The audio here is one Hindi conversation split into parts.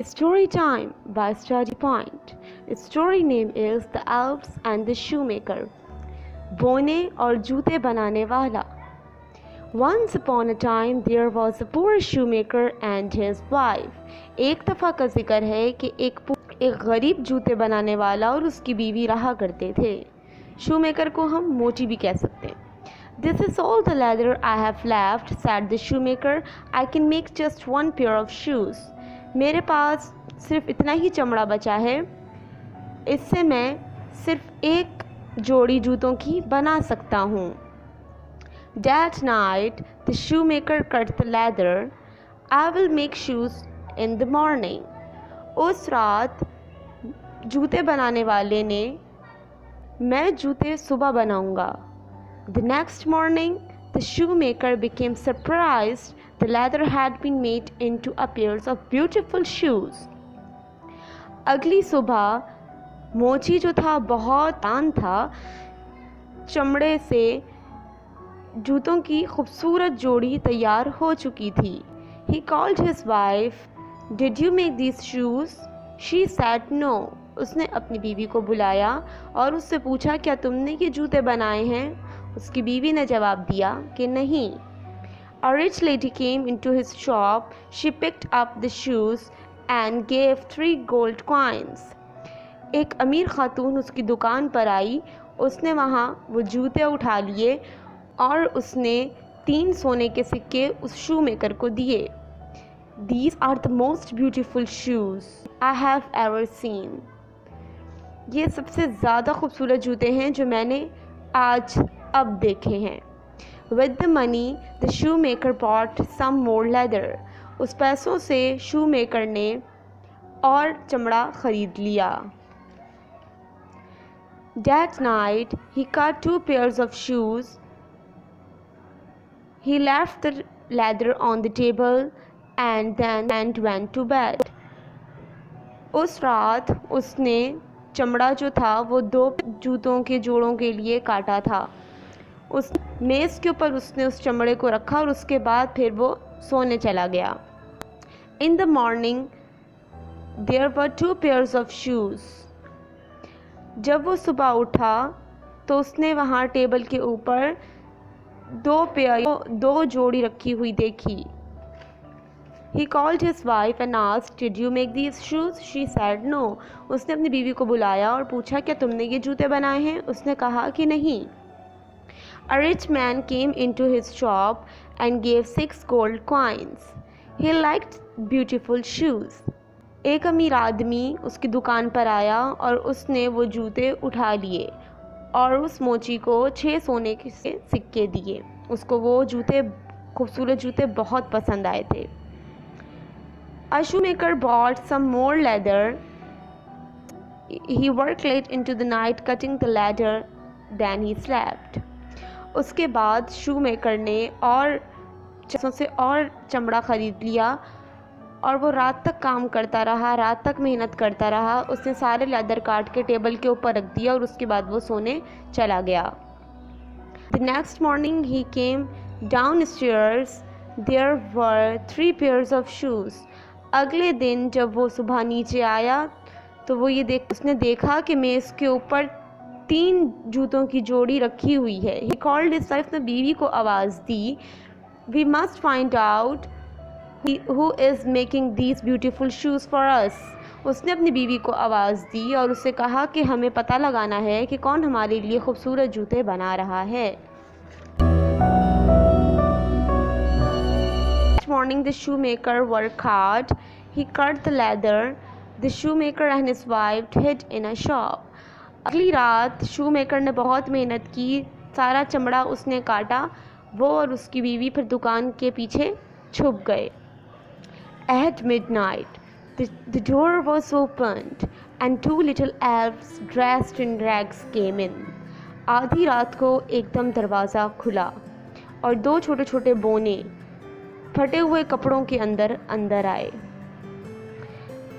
Story time by Study Point. Its story name is The Elves and the Shoemaker. बोने और जूते बनाने वाला. Once upon a time there was a poor shoemaker and his wife. एक दफ़ा का जिक्र है कि एक गरीब जूते बनाने वाला और उसकी बीवी रहा करते थे. शूमेकर को हम मोची भी कह सकते हैं. This is all the leather I have left, said the shoemaker. I can make just one pair of shoes. मेरे पास सिर्फ इतना ही चमड़ा बचा है, इससे मैं सिर्फ एक जोड़ी जूतों की बना सकता हूँ. That night the shoemaker cut the leather. I will make shoes in the morning. उस रात जूते बनाने वाले ने मैं जूते सुबह बनाऊंगा. The next morning the shoemaker became surprised. The leather had been made into a pair of beautiful shoes. अगली सुबह मोची जो था बहुत आसान था, चमड़े से जूतों की खूबसूरत जोड़ी तैयार हो चुकी थी. He called his wife. Did you make these shoes? She said no. उसने अपनी बीवी को बुलाया और उससे पूछा क्या तुमने ये जूते बनाए हैं? उसकी बीवी ने जवाब दिया कि नहीं. A rich lady came into his shop. She picked up the shoes and gave 3 gold coins. एक अमीर खातून उसकी दुकान पर आई. उसने वहाँ वो जूते उठा लिए और उसने 3 सोने के सिक्के उस शू मेकर को दिए. These are the most beautiful shoes I have ever seen. ये सबसे ज़्यादा खूबसूरत जूते हैं जो मैंने आज अब देखे हैं. With the money, the shoemaker bought some more leather. उस पैसों से shoemaker ने और चमड़ा खरीद लिया. That night, he cut 2 pairs of shoes. He left the leather on the table and then went to bed. उस रात उसने चमड़ा जो था वो 2 जूतों के जोड़ों के लिए काटा था. उस मेज़ के ऊपर उसने उस चमड़े को रखा और उसके बाद फिर वो सोने चला गया. In the morning there were 2 pairs of shoes. जब वो सुबह उठा तो उसने वहाँ टेबल के ऊपर 2 जोड़ी रखी हुई देखी. He called his wife and asked, Did you make these shoes? She said no. उसने अपनी बीवी को बुलाया और पूछा क्या तुमने ये जूते बनाए हैं? उसने कहा कि नहीं. A rich man came into his shop and gave 6 gold coins. He liked beautiful shoes. एक अमीर आदमी उसकी दुकान पर आया और उसने वो जूते उठा लिए और उस मोची को 6 सोने के सिक्के दिए. उसको वो जूते खूबसूरत जूते बहुत पसंद आए थे. A shoemaker bought some more leather. He worked late into the night cutting the leather. Then he slept. उसके बाद शूमेकर ने और से और चमड़ा ख़रीद लिया और वो रात तक काम करता रहा, रात तक मेहनत करता रहा. उसने सारे लेदर काट के टेबल के ऊपर रख दिया और उसके बाद वो सोने चला गया. The next morning he came downstairs. There were 3 pairs of shoes. अगले दिन जब वो सुबह नीचे आया तो वो उसने देखा कि मेज़ के ऊपर 3 जूतों की जोड़ी रखी हुई है. He called his wife. ने बीवी को आवाज़ दी. We must find out who is making these beautiful shoes for us. उसने अपनी बीवी को आवाज़ दी और उससे कहा कि हमें पता लगाना है कि कौन हमारे लिए खूबसूरत जूते बना रहा है. Next morning the shoemaker worked hard. He cut the leather. The shoemaker and his wife hid in a shop. अगली रात शूमेकर ने बहुत मेहनत की, सारा चमड़ा उसने काटा. वो और उसकी बीवी फिर दुकान के पीछे छुप गए. At midnight the door was opened and 2 little elves dressed in rags came in. आधी रात को एकदम दरवाज़ा खुला और 2 छोटे छोटे बोने फटे हुए कपड़ों के अंदर आए.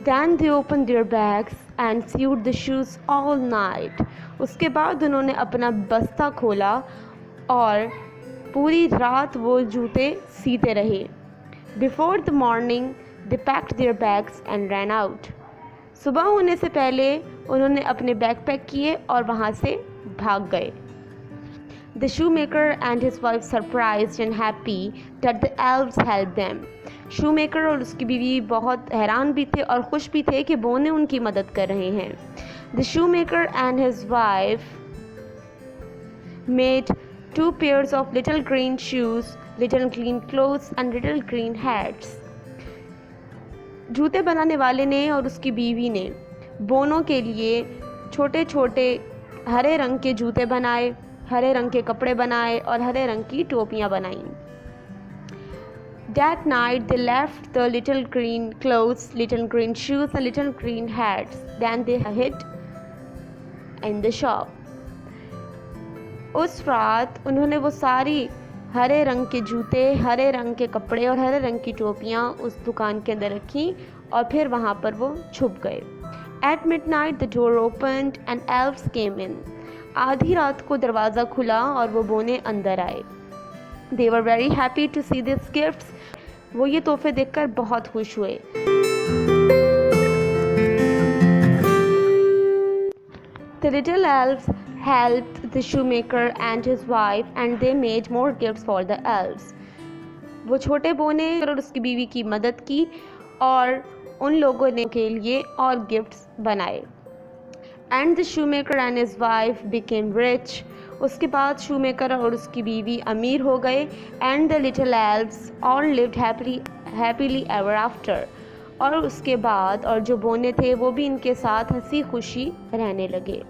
Then they opened their bags and sewed the shoes all night. उसके बाद उन्होंने अपना बस्ता खोला और पूरी रात वो जूते सीते रहे. Before the morning They packed their bags and ran out. सुबह होने से पहले उन्होंने अपने बैग पैक किए और वहाँ से भाग गए. The shoemaker and his wife surprised and happy that the elves helped them. shoemaker और उसकी बीवी बहुत हैरान भी थे और खुश भी थे कि बोने उनकी मदद कर रहे हैं. The shoemaker and his wife made 2 pairs of little green shoes, little green clothes and little green hats. जूते बनाने वाले ने और उसकी बीवी ने बोनों के लिए छोटे छोटे हरे रंग के जूते बनाए, हरे रंग के कपड़े बनाए और हरे रंग की टोपियाँ बनाईं. That night they left the little green clothes, little green shoes and little green hats. Then they hid in the shop. उस रात उन्होंने वो सारी हरे रंग के जूते, हरे रंग के कपड़े और हरे रंग की टोपियाँ उस दुकान के अंदर रखी और फिर वहाँ पर वो छुप गए. At midnight the door opened and elves came in. आधी रात को दरवाज़ा खुला और वो बोने अंदर आए. They were very happy to see these gifts. वो ये तोहफे देखकर बहुत खुश हुए. The little elves helped the shoemaker and his wife and they made more gifts for the elves. वो छोटे बोने और उसकी बीवी की मदद की और उन लोगों ने के लिए और गिफ्ट्स बनाए. And the shoemaker and his wife became rich. उसके बाद shoemaker और उसकी बीवी अमीर हो गए. And the little elves all lived happily ever after. और उसके बाद और जो बोने थे वो भी इनके साथ हंसी खुशी रहने लगे.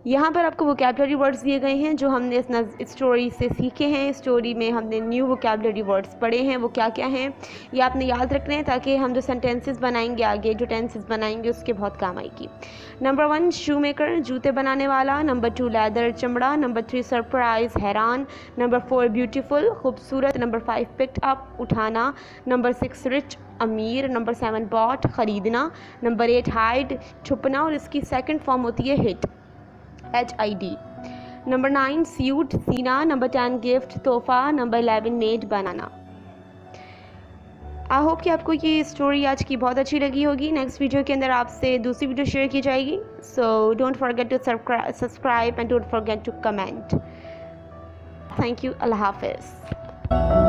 यहाँ पर आपको वोकैबुलरी वर्ड्स दिए गए हैं जो हमने इस स्टोरी से सीखे हैं. स्टोरी में हमने न्यू वोकैबुलरी वर्ड्स पढ़े हैं. वो क्या क्या हैं ये आपने याद रखने हैं ताकि हम जो सेंटेंसेस बनाएंगे आगे, जो टेंसेस बनाएंगे उसके बहुत काम आएगी. नंबर 1 शू मेकर, जूते बनाने वाला. नंबर 2 लेदर, चमड़ा. नंबर 3 सरप्राइज, हैरान. नंबर 4 ब्यूटीफुल, खूबसूरत. नंबर 5 पिक्ड अप, उठाना. नंबर 6 रिच, अमीर. नंबर 7 बॉट, ख़रीदना. नंबर 8 हाइड, छुपना और इसकी सेकंड फॉर्म होती है हिट, HID. नंबर 9 सूट, सीना. नंबर 10 गिफ्ट, तोहफा. Number 11 made, banana. I hope कि आपको ये स्टोरी आज की बहुत अच्छी लगी होगी. नेक्स्ट वीडियो के अंदर आपसे दूसरी वीडियो शेयर की जाएगी. So don't forget to subscribe and don't forget to comment. Thank you. अल्लाह हाफिज़.